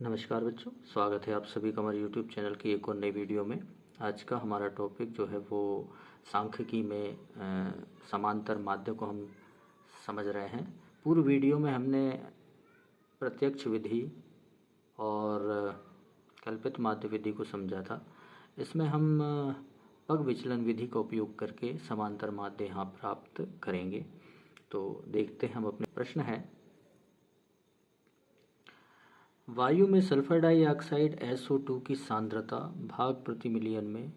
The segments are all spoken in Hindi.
नमस्कार बच्चों, स्वागत है आप सभी का हमारे YouTube चैनल की एक और नई वीडियो में। आज का हमारा टॉपिक जो है वो सांख्यिकी में समांतर माध्य को हम समझ रहे हैं। पूर्व वीडियो में हमने प्रत्यक्ष विधि और कल्पित माध्य विधि को समझा था। इसमें हम पग विचलन विधि का उपयोग करके समांतर माध्य यहाँ प्राप्त करेंगे। तो देखते हैं हम अपने प्रश्न है। वायु में सल्फर डाइऑक्साइड SO2 की सांद्रता भाग प्रति मिलियन में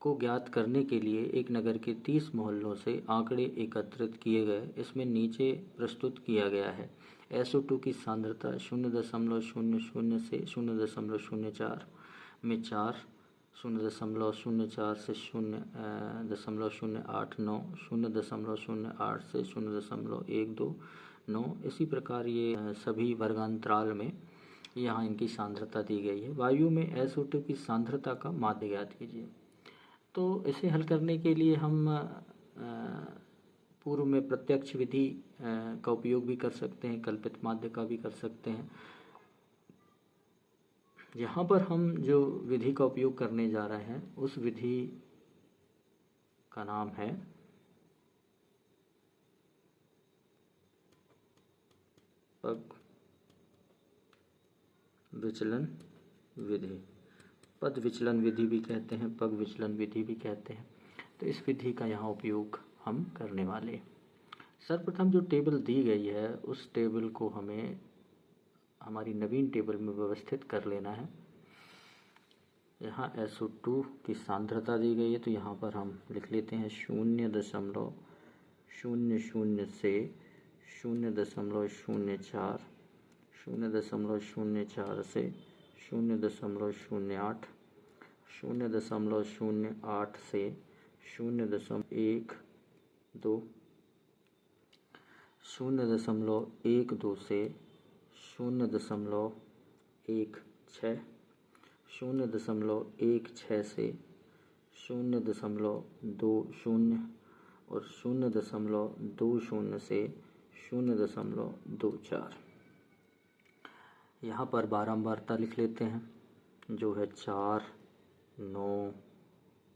को ज्ञात करने के लिए एक नगर के 30 मोहल्लों से आंकड़े एकत्रित किए गए। इसमें नीचे प्रस्तुत किया गया है। SO2 की सांद्रता 0.00 से 0.04 में 4, 0.04 से 0.089, 0.08 से 0.129। इसी प्रकार ये सभी वर्गांतराल में यहाँ इनकी सांद्रता दी गई है। वायु में SO2 की सांद्रता का माध्य ज्ञात कीजिए। तो इसे हल करने के लिए हम पूर्व में प्रत्यक्ष विधि का उपयोग भी कर सकते हैं, कल्पित माध्य का भी कर सकते हैं। यहाँ पर हम जो विधि का उपयोग करने जा रहे हैं उस विधि का नाम है पग विचलन विधि। पद विचलन विधि भी कहते हैं, पग विचलन विधि भी कहते हैं। तो इस विधि का यहाँ उपयोग हम करने वाले। सर्वप्रथम जो टेबल दी गई है उस टेबल को हमें हमारी नवीन टेबल में व्यवस्थित कर लेना है। यहाँ SO2 की सांद्रता दी गई है, तो यहाँ पर हम लिख लेते हैं 0.00 से 0.04, 0.04 से 0.08, 0.08 से 0.12, 0.12 से 0.16, 0.16 से 0.20 और 0.20 से 0.24। यहाँ पर बारंबारता लिख लेते हैं जो है 4, 9,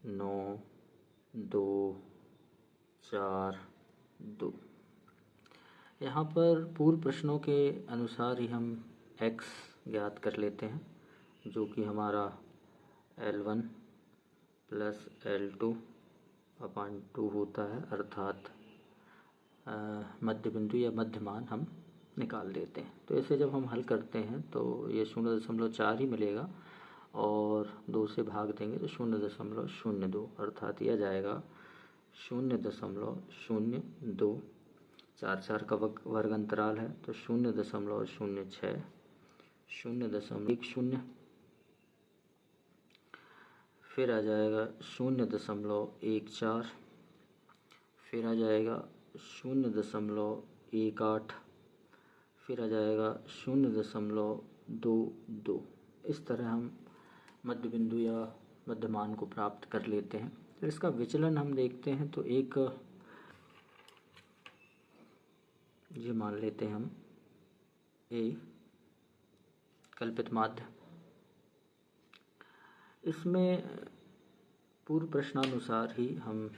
9, 2, 4, 2। यहाँ पर पूर्व प्रश्नों के अनुसार ही हम x ज्ञात कर लेते हैं, जो कि हमारा L1 प्लस L2 अपॉन 2 होता है, अर्थात मध्य बिंदु या मध्यमान हम निकाल देते हैं। तो इसे जब हम हल करते हैं तो ये 0.4 ही मिलेगा और 2 से भाग देंगे तो 0.02, अर्थात यह जाएगा 0.02। 4 का वर्ग अंतराल है तो 0.06, 0.10, फिर आ जाएगा 0.14, फिर आ जाएगा 0.18, फिर आ जाएगा 0.22। इस तरह हम मध्य बिंदु या मध्यमान को प्राप्त कर लेते हैं। फिर इसका विचलन हम देखते हैं तो एक ये मान लेते हैं हम A कल्पित माध्य। इसमें पूर्व प्रश्नानुसार ही हम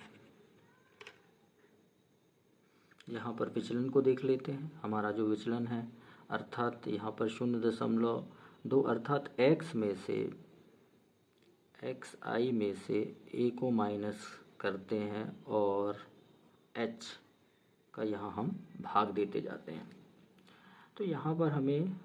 यहाँ पर विचलन को देख लेते हैं। हमारा जो विचलन है अर्थात यहाँ पर 0.2, अर्थात x i में से a को माइनस करते हैं और h का यहाँ हम भाग देते जाते हैं। तो यहाँ पर हमें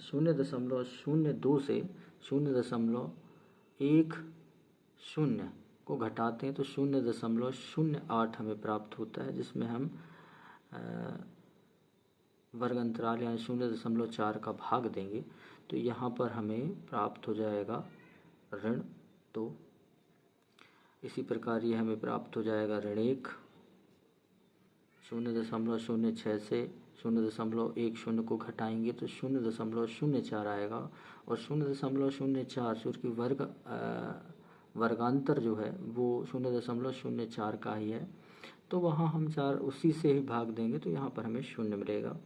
0.02 से 0.10 को घटाते हैं तो 0.08 हमें प्राप्त होता है, जिसमें हम वर्ग अंतराल यानी 0.4 का भाग देंगे तो यहाँ पर हमें प्राप्त हो जाएगा -2। इसी प्रकार ये हमें प्राप्त हो जाएगा ऋण 1। 0.06 से 0.10 को घटाएंगे तो 0.04 आएगा और 0.04 चूँकि वर्गांतर जो है वो 0.04 का ही है, तो वहाँ हम 4 उसी से ही भाग देंगे तो यहाँ पर हमें 0 मिलेगा।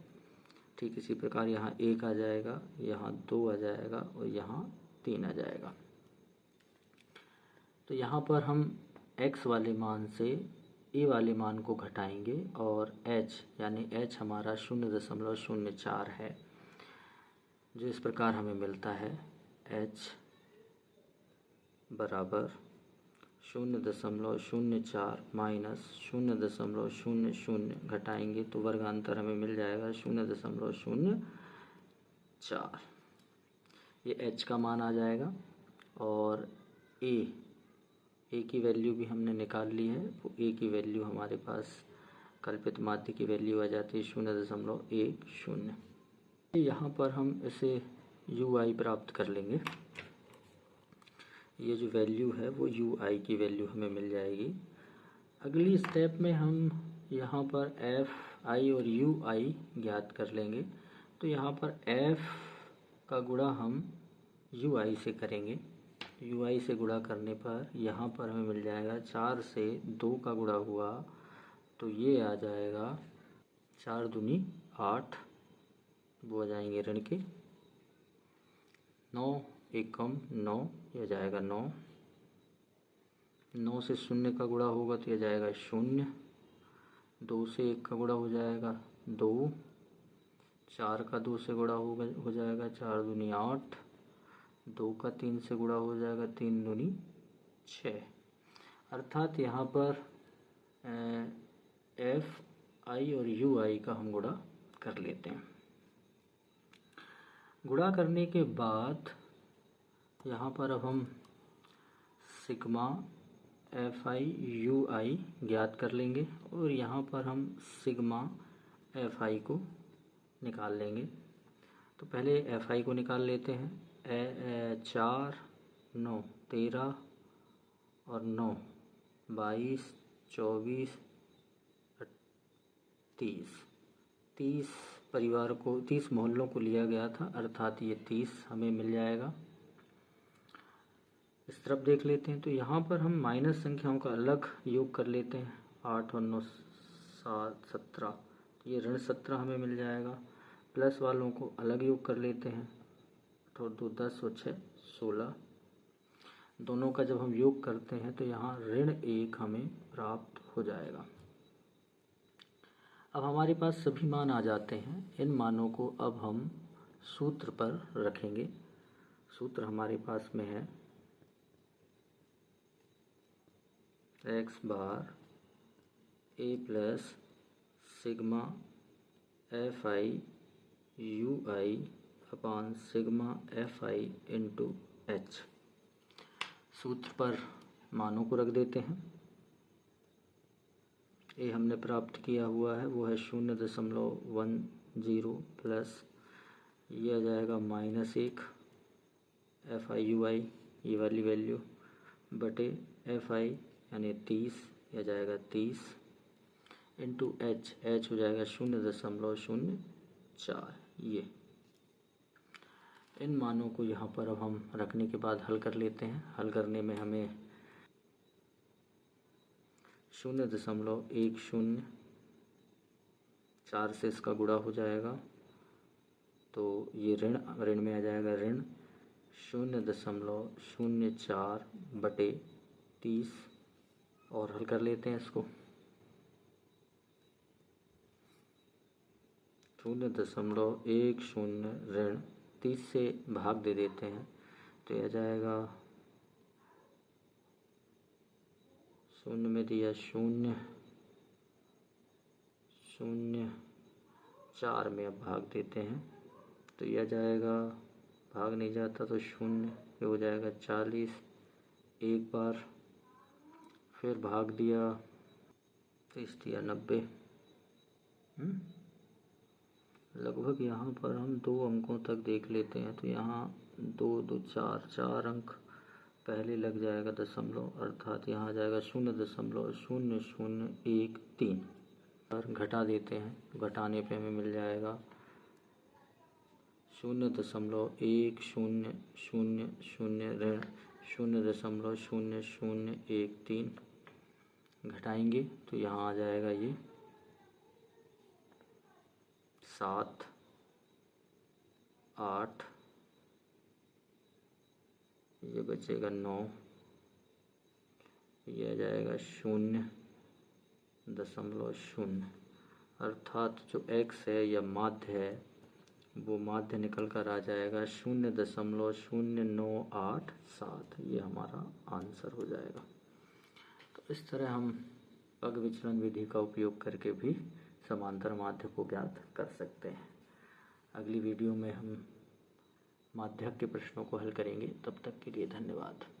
ठीक इसी प्रकार यहाँ 1 आ जाएगा, यहाँ 2 आ जाएगा और यहाँ 3 आ जाएगा। तो यहाँ पर हम x वाले मान से a वाले मान को घटाएंगे और h यानी h हमारा 0.04 है, जो इस प्रकार हमें मिलता है h बराबर 0.04 माइनस 0.00 घटाएंगे तो वर्गांतर हमें मिल जाएगा 0.04। ये h का मान आ जाएगा और a की वैल्यू भी हमने निकाल ली है। वो a की वैल्यू हमारे पास कल्पित माध्य की वैल्यू आ जाती है 0.10। यहाँ पर हम इसे ui प्राप्त कर लेंगे। ये जो वैल्यू है वो ui की वैल्यू हमें मिल जाएगी। अगली स्टेप में हम यहाँ पर fi और ui ज्ञात कर लेंगे। तो यहाँ पर f का गुणा हम ui से करेंगे। ui से गुणा करने पर यहाँ पर हमें मिल जाएगा 4 से 2 का गुणा हुआ तो ये आ जाएगा 4 दूनी 8, वो आ जाएंगे ऋण के 9 एकम 9, यह जाएगा 9। 9 से 0 का गुणा होगा तो यह जाएगा 0। 2 से 1 का गुणा हो जाएगा 2। 4 का 2 से गुणा हो जाएगा 4 दूनी 8। 2 का 3 से गुणा हो जाएगा 3 दूनी 6। अर्थात यहाँ पर f i और u i का हम गुणा कर लेते हैं। गुणा करने के बाद यहाँ पर अब हम सिग्मा एफ आई यू आई ज्ञात कर लेंगे और यहाँ पर हम सिग्मा एफ आई को निकाल लेंगे। तो पहले एफ आई को निकाल लेते हैं। 4 9 13 और 9 22 24 30 परिवार को 30 मोहल्लों को लिया गया था, अर्थात ये 30 हमें मिल जाएगा। इस तरफ देख लेते हैं तो यहाँ पर हम माइनस संख्याओं का अलग योग कर लेते हैं। 8 और 9 7 17, ये ऋण 17 हमें मिल जाएगा। प्लस वालों को अलग योग कर लेते हैं। 8 और 2 10 और 6 16, दोनों का जब हम योग करते हैं तो यहाँ ऋण 1 हमें प्राप्त हो जाएगा। अब हमारे पास सभी मान आ जाते हैं। इन मानों को अब हम सूत्र पर रखेंगे। सूत्र हमारे पास में है x bar a plus sigma F I you I upon sigma F I into H. सूत्र पर मानों को रख देते हैं। ए हमने प्राप्त किया हुआ है वो है 0.10 प्लस ये आ जाएगा -1 एफ आई यू आई, ये वाली वैल्यू बटे एफ आई यानी 30, यह जाएगा 30 इंटू एच हो जाएगा 0.04। ये इन मानों को यहाँ पर अब हम रखने के बाद हल कर लेते हैं। हल करने में हमें 0.10 4 से इसका गुणा हो जाएगा तो ये ऋण में आ जाएगा ऋण 0.04 बटे 30 और हल कर लेते हैं इसको। 0.10 ऋण 30 से भाग दे देते हैं तो यह जाएगा 0 में दिया 0 0 4 में अब भाग देते हैं तो यह जाएगा, भाग नहीं जाता तो 0, ये हो जाएगा 40। एक बार फिर भाग दिया 30 दिया 90। लगभग यहाँ पर हम 2 अंकों तक देख लेते हैं तो यहाँ 2 2 4 अंक पहले लग जाएगा दशमलव, अर्थात यहाँ आ जाएगा 0.0013 और घटा देते हैं। घटाने पे हमें मिल जाएगा 0.1000 ऋण 0.0013 घटाएंगे तो यहाँ आ जाएगा ये 7 8, ये बचेगा 9, ये आ जाएगा 0.0, अर्थात जो x है या माध्य है वो माध्य निकल कर आ जाएगा 0.0987। ये हमारा आंसर हो जाएगा। तो इस तरह हम पग विचलन विधि का उपयोग करके भी समांतर माध्य को ज्ञात कर सकते हैं। अगली वीडियो में हम माध्यक के प्रश्नों को हल करेंगे। तब तक के लिए धन्यवाद।